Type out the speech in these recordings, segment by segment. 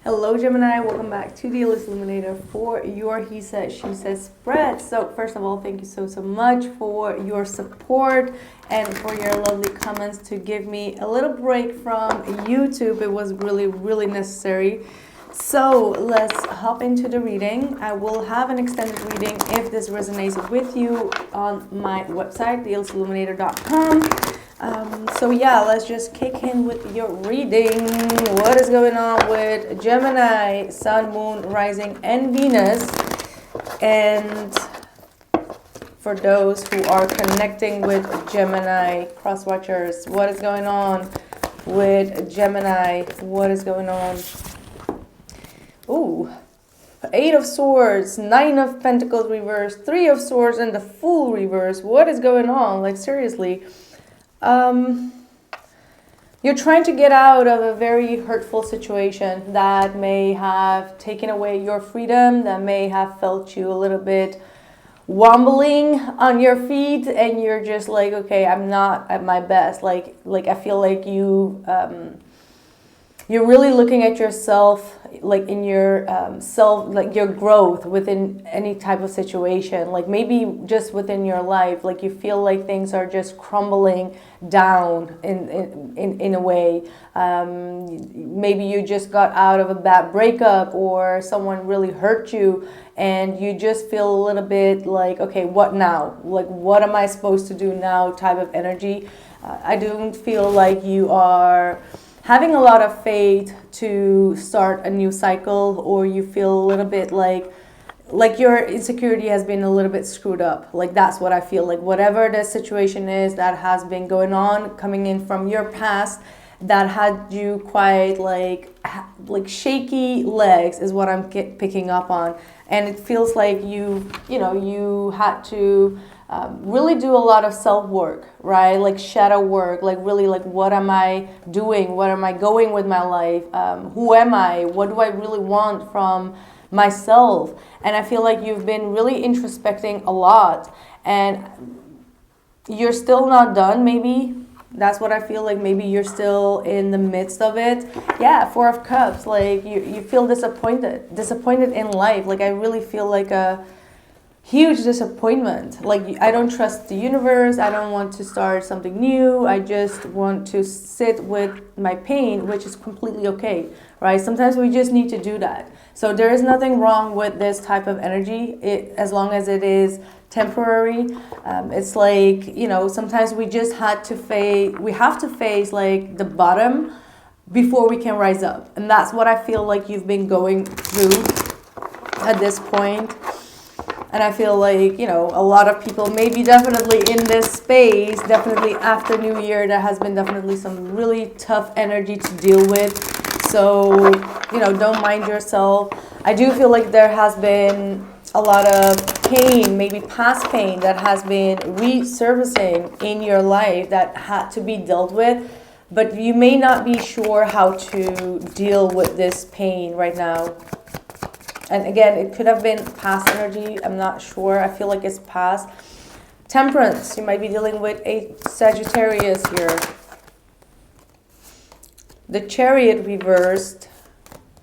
Hello Gemini, welcome back to the illuminator for your he said she said spread. So first of all, thank you so much for your support and for your lovely comments to give me a little break from YouTube. It was really necessary. So let's hop into the reading. I will have an extended reading if this resonates with you on my website, theilluminator.com. So yeah, let's just kick in with your reading. What is going on with Gemini, Sun, Moon, Rising, and Venus? And for those who are connecting with Gemini, cross watchers, what is going on with Gemini? What is going on? Ooh, Eight of Swords, Nine of Pentacles reverse, Three of Swords, and the Fool reverse. What is going on? Like, seriously. You're trying to get out of a very hurtful situation that may have taken away your freedom, that may have felt you a little bit wobbling on your feet, and you're just like, okay, I'm not at my best. Like I feel like you're really looking at yourself, like in your self, like your growth within any type of situation, like maybe just within your life, like you feel like things are just crumbling down in a way. Maybe you just got out of a bad breakup or someone really hurt you and you just feel a little bit like, okay, what now? Like, what am I supposed to do now type of energy. I don't feel like you are having a lot of faith to start a new cycle, or you feel a little bit like your insecurity has been a little bit screwed up. Like, that's what I feel like. Whatever the situation is that has been going on, coming in from your past, that had you quite like shaky legs is what I'm picking up on. And it feels like you had to really do a lot of self-work, right? Like shadow work, like really like, what am I doing? What am I going with my life? Who am I? What do I really want from myself? And I feel like you've been really introspecting a lot and you're still not done, maybe. That's what I feel like. Maybe you're still in the midst of it. Yeah, Four of Cups, like you feel disappointed in life. Like, I really feel like a huge disappointment. Like, I don't trust the universe. I don't want to start something new. I just want to sit with my pain, which is completely okay, right? Sometimes we just need to do that. So there is nothing wrong with this type of energy, as long as it is temporary. It's like, sometimes we just have to face like the bottom before we can rise up. And that's what I feel like you've been going through at this point. And I feel like, a lot of people maybe definitely in this space, definitely after New Year, there has been definitely some really tough energy to deal with. So, don't mind yourself. I do feel like there has been a lot of pain, maybe past pain, that has been resurfacing in your life that had to be dealt with. But you may not be sure how to deal with this pain right now. And again, it could have been past energy. I'm not sure. I feel like it's past. Temperance. You might be dealing with a Sagittarius here. The Chariot reversed.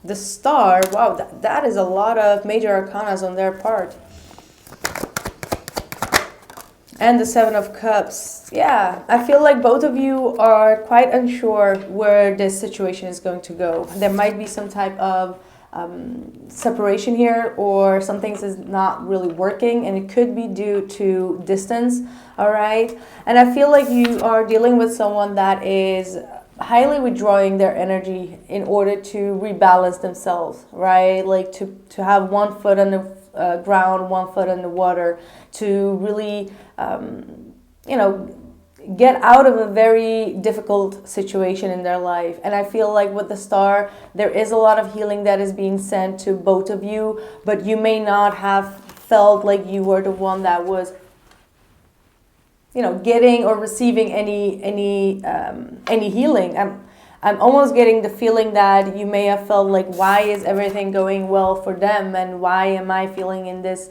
The Star. Wow, that is a lot of major arcanas on their part. And the Seven of Cups. Yeah, I feel like both of you are quite unsure where this situation is going to go. There might be some type of separation here, or some things is not really working, and it could be due to distance. All right, and I feel like you are dealing with someone that is highly withdrawing their energy in order to rebalance themselves, right? Like to have one foot on the ground, one foot on the water, to really get out of a very difficult situation in their life. And I feel like with the Star, there is a lot of healing that is being sent to both of you, but you may not have felt like you were the one that was, getting or receiving any healing. I'm almost getting the feeling that you may have felt like, why is everything going well for them, and why am I feeling in this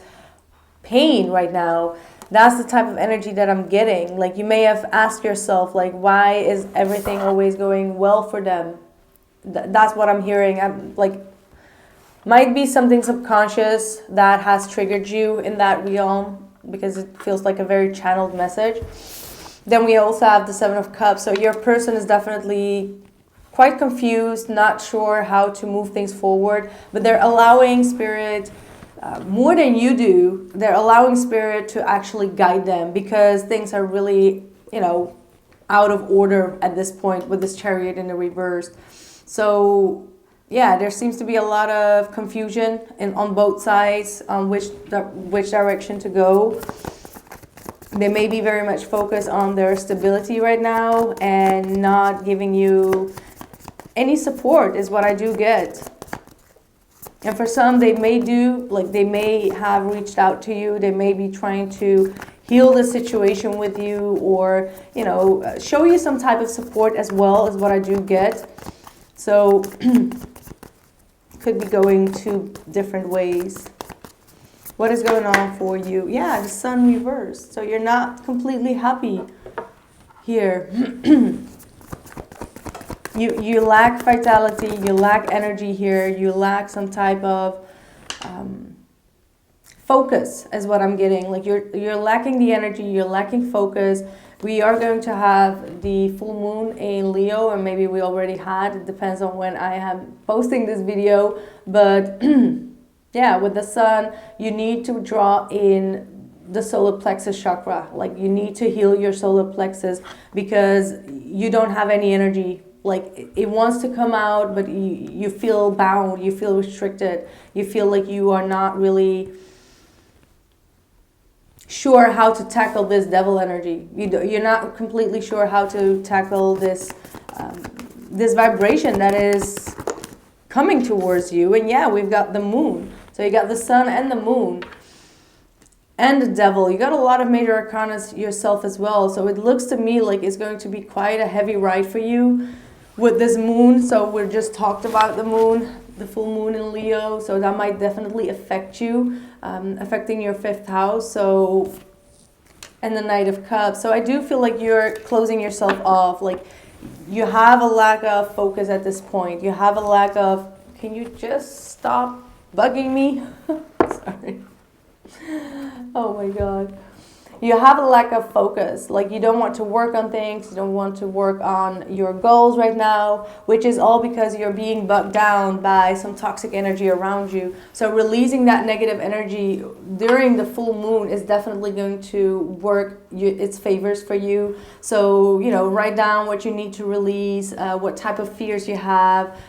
pain right now? That's the type of energy that I'm getting. Like, you may have asked yourself, like, why is everything always going well for them? That's what I'm hearing. I'm like, Might be something subconscious that has triggered you in that realm, because it feels like a very channeled message. Then we also have the Seven of Cups. So your person is definitely quite confused, not sure how to move things forward, but they're allowing Spirit, more than you do, they're allowing Spirit to actually guide them, because things are really, out of order at this point with this Chariot in the reverse. So yeah, there seems to be a lot of confusion on both sides on which direction to go. They may be very much focused on their stability right now and not giving you any support, is what I do get. And for some, they may have reached out to you. They may be trying to heal the situation with you, or, show you some type of support as well, is what I do get. So could be going two different ways. What is going on for you? Yeah, the Sun reversed. So you're not completely happy here. You lack vitality, you lack energy here, you lack some type of focus, is what I'm getting. Like you're lacking the energy, you're lacking focus. We are going to have the full moon in Leo, and maybe we already had. It depends on when I am posting this video. But yeah, with the Sun, you need to draw in the solar plexus chakra. Like you need to heal your solar plexus, because you don't have any energy. Like it wants to come out, but you feel bound, you feel restricted, you feel like you are not really sure how to tackle this devil energy. You're not completely sure how to tackle this this vibration that is coming towards you. And yeah, we've got the moon. So you got the Sun and the moon and the devil. You got a lot of major arcana yourself as well. So it looks to me like it's going to be quite a heavy ride for you with this moon. So we just talked about the moon, the full moon in Leo. So that might definitely affect you, affecting your 5th house. So, and the Knight of Cups. So I do feel like you're closing yourself off. Like you have a lack of focus at this point. You have a lack of, can you just stop bugging me? Sorry. Oh my God. You have a lack of focus. Like you don't want to work on things. You don't want to work on your goals right now, which is all because you're being bugged down by some toxic energy around you. So releasing that negative energy during the full moon is definitely going to work its favors for you. So, write down what you need to release, what type of fears you have,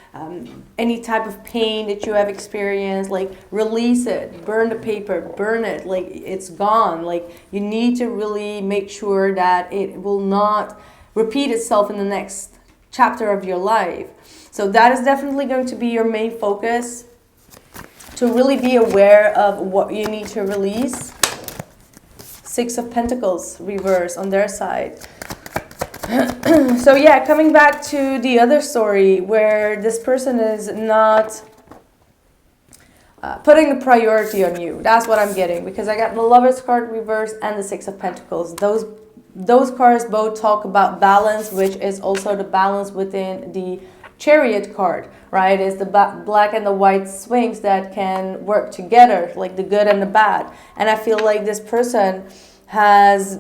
any type of pain that you have experienced. Like release it, burn the paper, burn it, like it's gone. Like you need to really make sure that it will not repeat itself in the next chapter of your life. So that is definitely going to be your main focus, to really be aware of what you need to release. 6 of Pentacles reverse on their side. So yeah, coming back to the other story where this person is not putting the priority on you. That's what I'm getting, because I got the Lover's card reverse and the 6 of Pentacles. Those cards both talk about balance, which is also the balance within the Chariot card, right? It's the black and the white swings that can work together, like the good and the bad. And I feel like this person has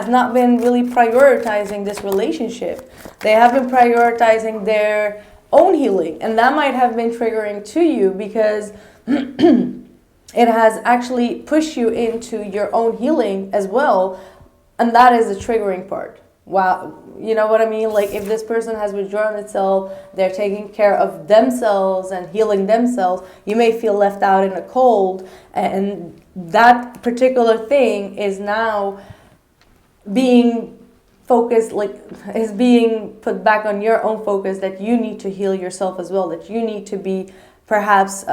not been really prioritizing this relationship. They have been prioritizing their own healing, and that might have been triggering to you, because it has actually pushed you into your own healing as well, and that is the triggering part. Wow, you know what I mean? Like if this person has withdrawn itself, they're taking care of themselves and healing themselves, you may feel left out in the cold, and that particular thing is now being focused, like is being put back on your own focus, that you need to heal yourself as well, that you need to be perhaps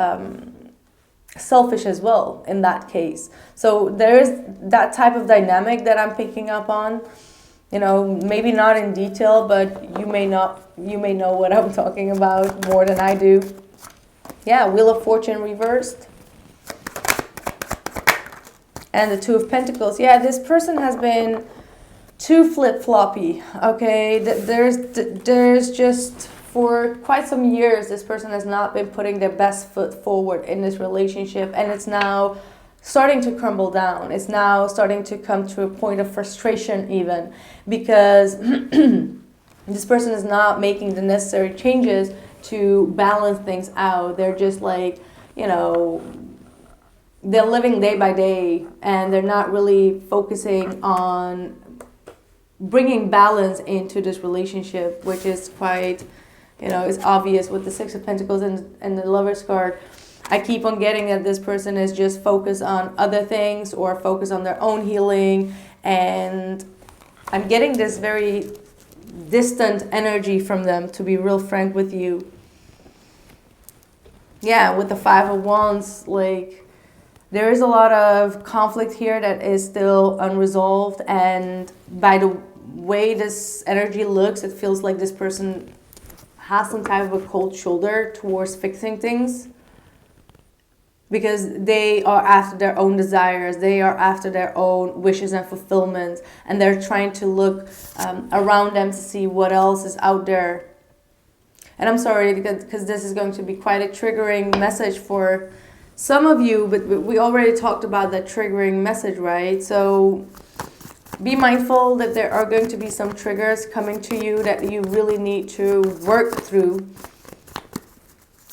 selfish as well in that case. So there is that type of dynamic that I'm picking up on, maybe not in detail, but you may know what I'm talking about more than I do. Yeah, Wheel of Fortune reversed. And the 2 of Pentacles. Yeah, this person has been too flip-floppy. Okay, there's just, for quite some years, this person has not been putting their best foot forward in this relationship, and it's now starting to crumble down. It's now starting to come to a point of frustration even, because this person is not making the necessary changes to balance things out. They're just like, you know, they're living day by day, and they're not really focusing on bringing balance into this relationship, which is quite, you know, it's obvious with the Six of Pentacles and the Lover's card. I keep on getting that this person is just focused on other things or focused on their own healing, and I'm getting this very distant energy from them, to be real frank with you. Yeah, with the Five of Wands, like, there is a lot of conflict here that is still unresolved, and by the way this energy looks, it feels like this person has some type of a cold shoulder towards fixing things, because they are after their own desires, they are after their own wishes and fulfillment, and they're trying to look around them to see what else is out there. And I'm sorry, because this is going to be quite a triggering message for some of you, but we already talked about that triggering message, right? So be mindful that there are going to be some triggers coming to you that you really need to work through.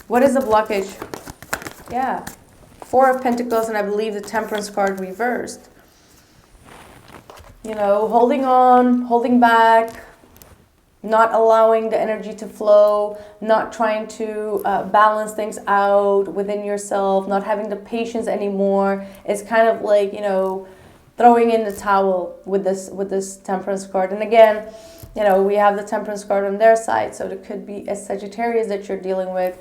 What is the blockage? Yeah. Four of Pentacles, and I believe the Temperance card reversed. You know, holding on, holding back, not allowing the energy to flow, not trying to balance things out within yourself, not having the patience anymore. It's kind of like, you know, throwing in the towel with this Temperance card. And again, you know, we have the Temperance card on their side, so it could be a Sagittarius that you're dealing with.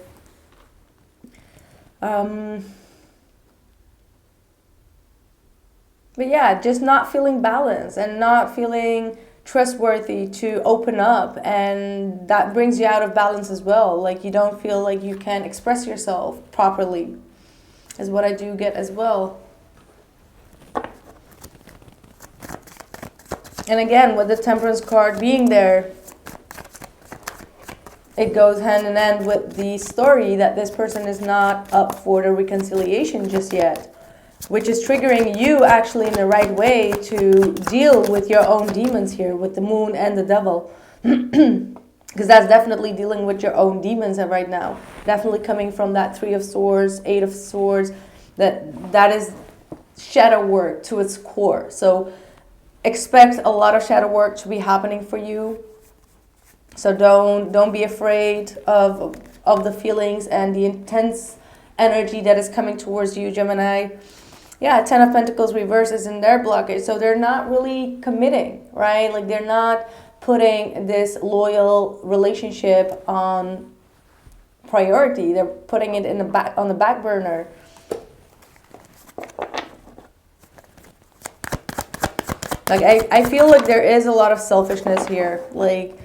But yeah, just not feeling balanced and not feeling trustworthy to open up, and that brings you out of balance as well. Like, you don't feel like you can express yourself properly, is what I do get as well. And again, with the Temperance card being there, it goes hand in hand with the story that this person is not up for the reconciliation just yet, which is triggering you actually in the right way to deal with your own demons here with the Moon and the Devil. Because that's definitely dealing with your own demons right now. Definitely coming from that Three of Swords, Eight of Swords. That is shadow work to its core. So expect a lot of shadow work to be happening for you. So don't be afraid of the feelings and the intense energy that is coming towards you, Gemini. Yeah, Ten of Pentacles reverse is in their blockage. So they're not really committing, right? Like, they're not putting this loyal relationship on priority. They're putting it on the back burner. Like, I feel like there is a lot of selfishness here. Like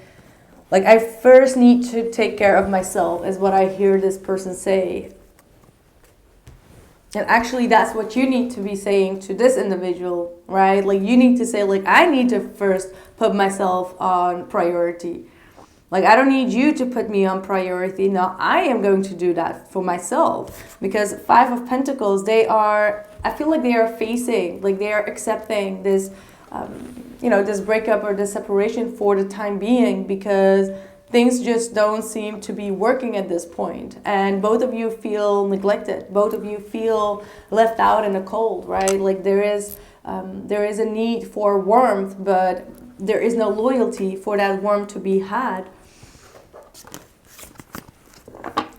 I first need to take care of myself is what I hear this person say. And actually, that's what you need to be saying to this individual, right? Like, you need to say, like, I need to first put myself on priority. Like, I don't need you to put me on priority. No, I am going to do that for myself. Because Five of Pentacles, I feel like they are facing, like, they are accepting this, this breakup or this separation for the time being, because things just don't seem to be working at this point. And both of you feel neglected. Both of you feel left out in the cold, right? Like, there is a need for warmth, but there is no loyalty for that warmth to be had.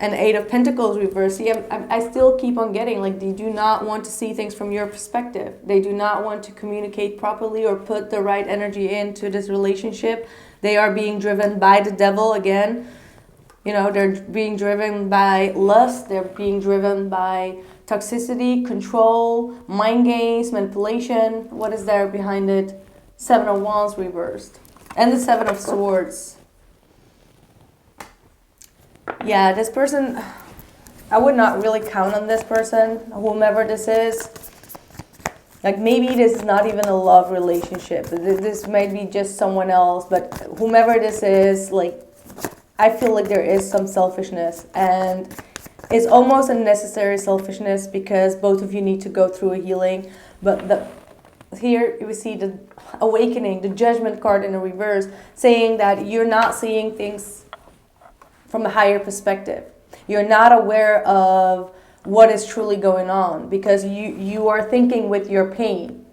And Eight of Pentacles reverse. See, I still keep on getting, like, they do not want to see things from your perspective. They do not want to communicate properly or put the right energy into this relationship. They are being driven by the devil again. You know, they're being driven by lust. They're being driven by toxicity, control, mind games, manipulation. What is there behind it? Seven of Wands reversed. And the Seven of Swords. Yeah, this person, I would not really count on this person, whomever this is. Like maybe this is not even a love relationship. This might be just someone else, but whomever this is, like, I feel like there is some selfishness, and it's almost a necessary selfishness because both of you need to go through a healing. But here we see the awakening, the judgment card in the reverse, saying that you're not seeing things from a higher perspective. You're not aware of what is truly going on because you are thinking with your pain.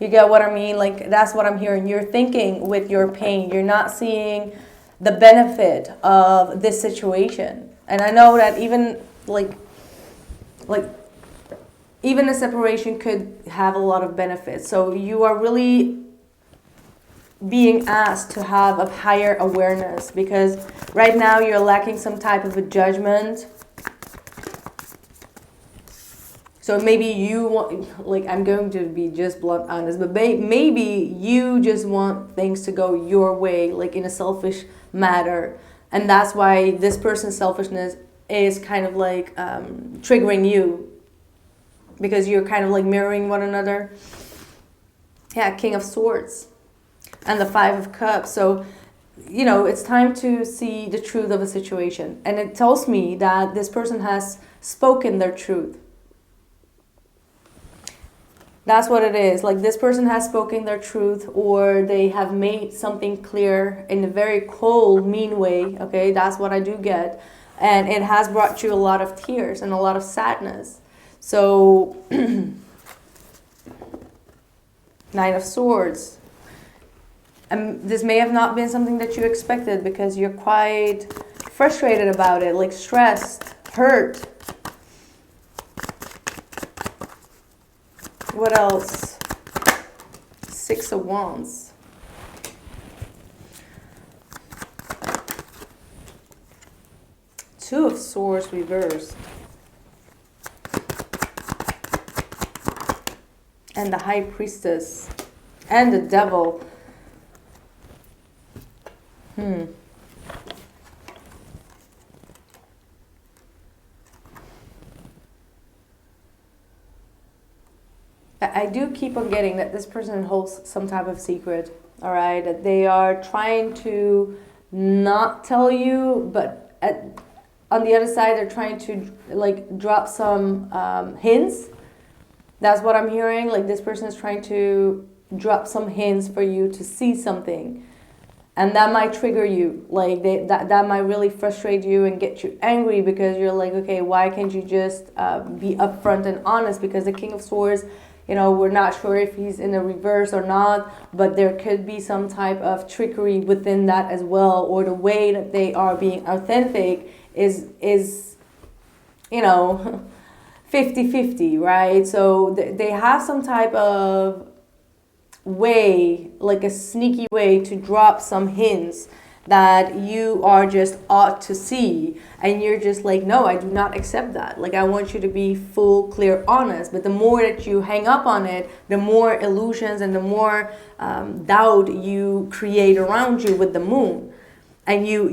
You get what I mean? Like, that's what I'm hearing. You're thinking with your pain. You're not seeing the benefit of this situation. And I know that even like even a separation could have a lot of benefits. So you are really being asked to have a higher awareness because right now you're lacking some type of a judgment. So maybe you want, like, I'm going to be just blunt honest, but maybe you just want things to go your way, like in a selfish matter. And that's why this person's selfishness is kind of like triggering you because you're kind of like mirroring one another. Yeah, King of Swords and the Five of Cups. So, you know, it's time to see the truth of a situation. And it tells me that this person has spoken their truth. That's what it is. Like, this person has spoken their truth, or they have made something clear in a very cold, mean way. Okay, that's what I do get. And it has brought you a lot of tears and a lot of sadness. So, Nine of Swords. And this may have not been something that you expected because you're quite frustrated about it, like stressed, hurt. What else? Six of Wands. Two of Swords reversed. And the High Priestess. And the Devil. I do keep on getting that this person holds some type of secret, all right? That they are trying to not tell you, but on the other side, they're trying to like drop some hints. That's what I'm hearing. Like, this person is trying to drop some hints for you to see something. And that might trigger you. Like, that might really frustrate you and get you angry because you're like, okay, why can't you just be upfront and honest? Because the King of Swords, you know, we're not sure if he's in the reverse or not, but there could be some type of trickery within that as well, or the way that they are being authentic is you know, 50-50, right? So they have some type of way, like a sneaky way to drop some hints that you are just ought to see, and you're just like, no, I do not accept that. Like, I want you to be full, clear, honest. But the more that you hang up on it, the more illusions and the more doubt you create around you with the moon, and you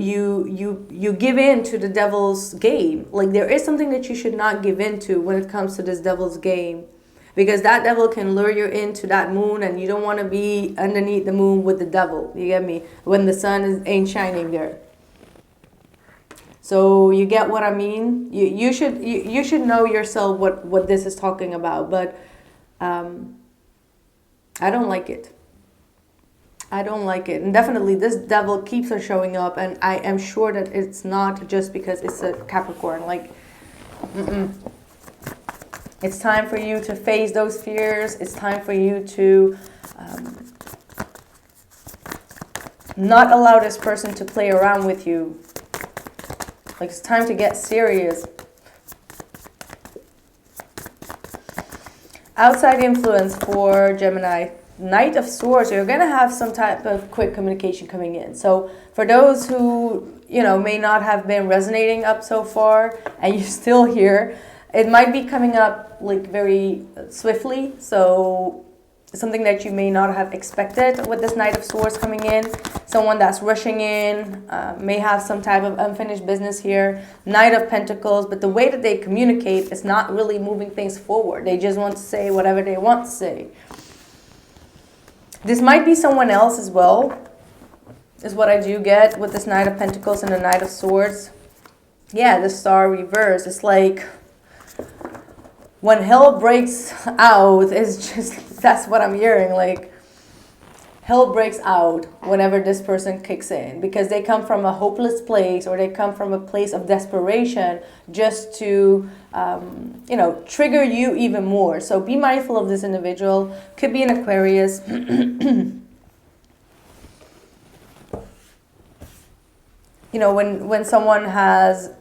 give in to the devil's game. Like, there is something that you should not give in to when it comes to this devil's game. Because that devil can lure you into that moon, and you don't want to be underneath the moon with the devil. You get me? When the sun ain't shining there. So you get what I mean? You should know yourself what this is talking about. But I don't like it. I don't like it. And definitely this devil keeps on showing up. And I am sure that it's not just because it's a Capricorn. Like, It's time for you to face those fears. It's time for you to not allow this person to play around with you. Like, it's time to get serious. Outside influence for Gemini. Knight of Swords. You're going to have some type of quick communication coming in. So for those who, you know, may not have been resonating up so far and you're still here, it might be coming up like very swiftly. So something that you may not have expected with this Knight of Swords coming in. someone that's rushing in, may have some type of unfinished business here. Knight of Pentacles, but the way that they communicate is not really moving things forward. They just want to say whatever they want to say. This might be someone else as well, is what I do get with this Knight of Pentacles and the Knight of Swords. Yeah, the Star reverse. It's like when hell breaks out, it's just, that's what I'm hearing. Like, hell breaks out whenever this person kicks in, because they come from a hopeless place, or they come from a place of desperation just to, you know, trigger you even more. So be mindful of this individual. Could be an Aquarius. You know, when someone has,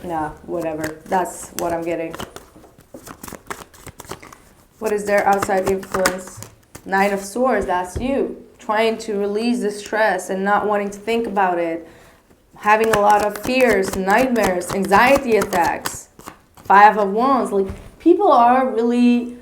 nah, whatever. That's what I'm getting. What is their outside influence? Knight of Swords, that's you. Trying to release the stress and not wanting to think about it. Having a lot of fears, nightmares, anxiety attacks. Five of Wands. Like, people are really...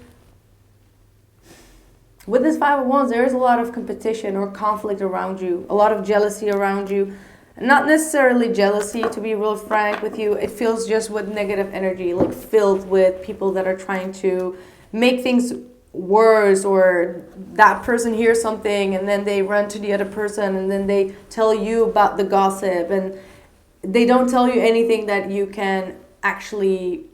With this Five of Wands, there is a lot of competition or conflict around you. A lot of jealousy around you. Not necessarily jealousy, to be real frank with you. It feels just with negative energy, like filled with people that are trying to make things worse, or that person hears something and then they run to the other person and then they tell you about the gossip, and they don't tell you anything that you can actually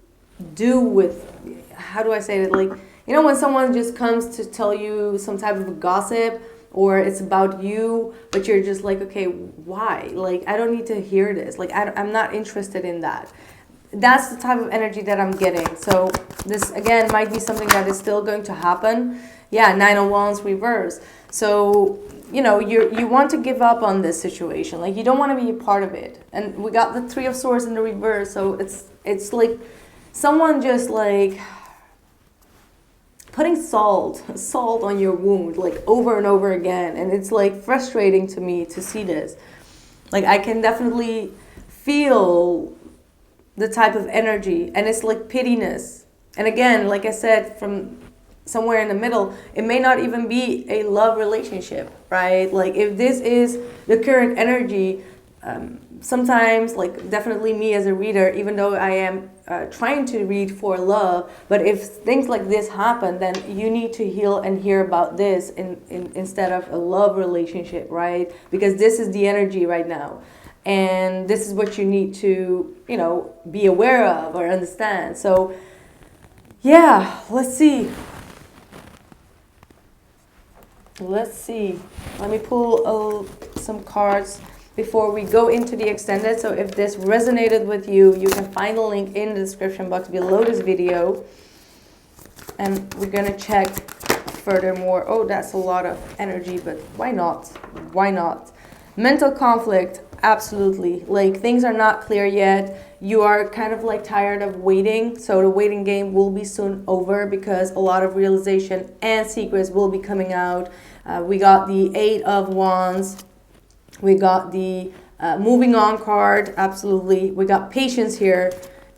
do with, how do I say it, like, you know, when someone just comes to tell you some type of gossip, or it's about you, but you're just like, okay, why? Like, I don't need to hear this. Like, I'm not interested in that. That's the type of energy that I'm getting. So this, again, might be something that is still going to happen. Yeah, Nine of Wands reverse. So, you know, you want to give up on this situation. Like, you don't want to be a part of it. And we got the Three of Swords in the reverse. So it's like someone just like putting salt on your wound, like over and over again. And it's like frustrating to me to see this. Like, I can definitely feel the type of energy, and it's like pittiness. And again, like I said, from somewhere in the middle, it may not even be a love relationship, right? Like, if this is the current energy, sometimes, like, definitely me as a reader, even though I am trying to read for love, but if things like this happen, then you need to heal and hear about this instead of a love relationship, right? Because this is the energy right now. And this is what you need to, you know, be aware of or understand. So, yeah, let's see. Let's see. Let me pull some cards before we go into the extended. So if this resonated with you, you can find the link in the description box below this video. And we're going to check furthermore. Oh, that's a lot of energy, but why not? Why not? Mental conflict. Absolutely. Like, things are not clear yet. You are kind of like tired of waiting. So the waiting game will be soon over, because a lot of realization and secrets will be coming out. We got the Eight of Wands. We got the moving on card. Absolutely. We got patience here,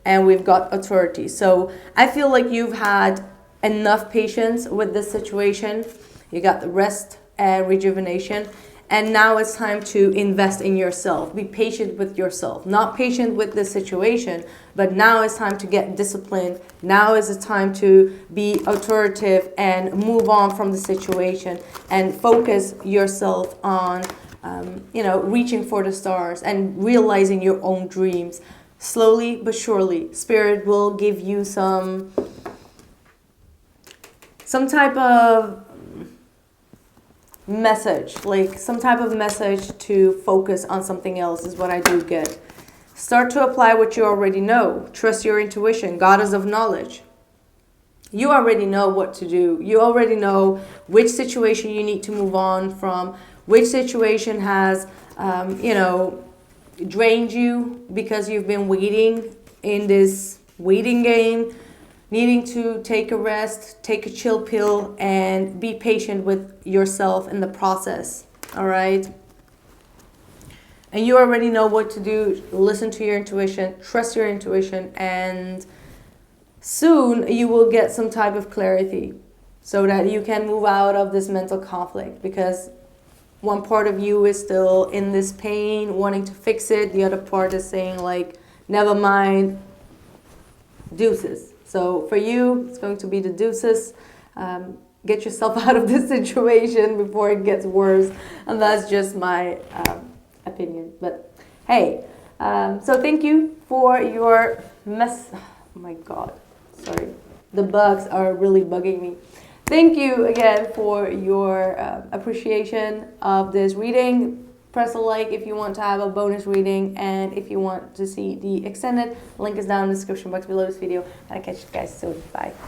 and we've got authority. So I feel like you've had enough patience with this situation. You got the rest and rejuvenation. And now it's time to invest in yourself. Be patient with yourself. Not patient with the situation, but now it's time to get disciplined. Now is the time to be authoritative and move on from the situation and focus yourself on, you know, reaching for the stars and realizing your own dreams. Slowly but surely, Spirit will give you some type of message, like some type of message to focus on something else is what I do get. Start to apply what you already know. Trust your intuition, goddess of knowledge. You already know what to do. You already know which situation you need to move on from, which situation has, you know, drained you because you've been waiting in this waiting game. Needing to take a rest, take a chill pill, and be patient with yourself in the process, all right? And you already know what to do. Listen to your intuition, trust your intuition, and soon you will get some type of clarity. so that you can move out of this mental conflict, because one part of you is still in this pain, wanting to fix it. The other part is saying like, never mind, deuces. So for you, it's going to be the deuces. Get yourself out of this situation before it gets worse. And that's just my opinion. But hey, so thank you for your oh my God, sorry. The bugs are really bugging me. Thank you again for your appreciation of this reading. Press a like if you want to have a bonus reading, and if you want to see the extended, link is down in the description box below this video. And I'll catch you guys soon. Bye.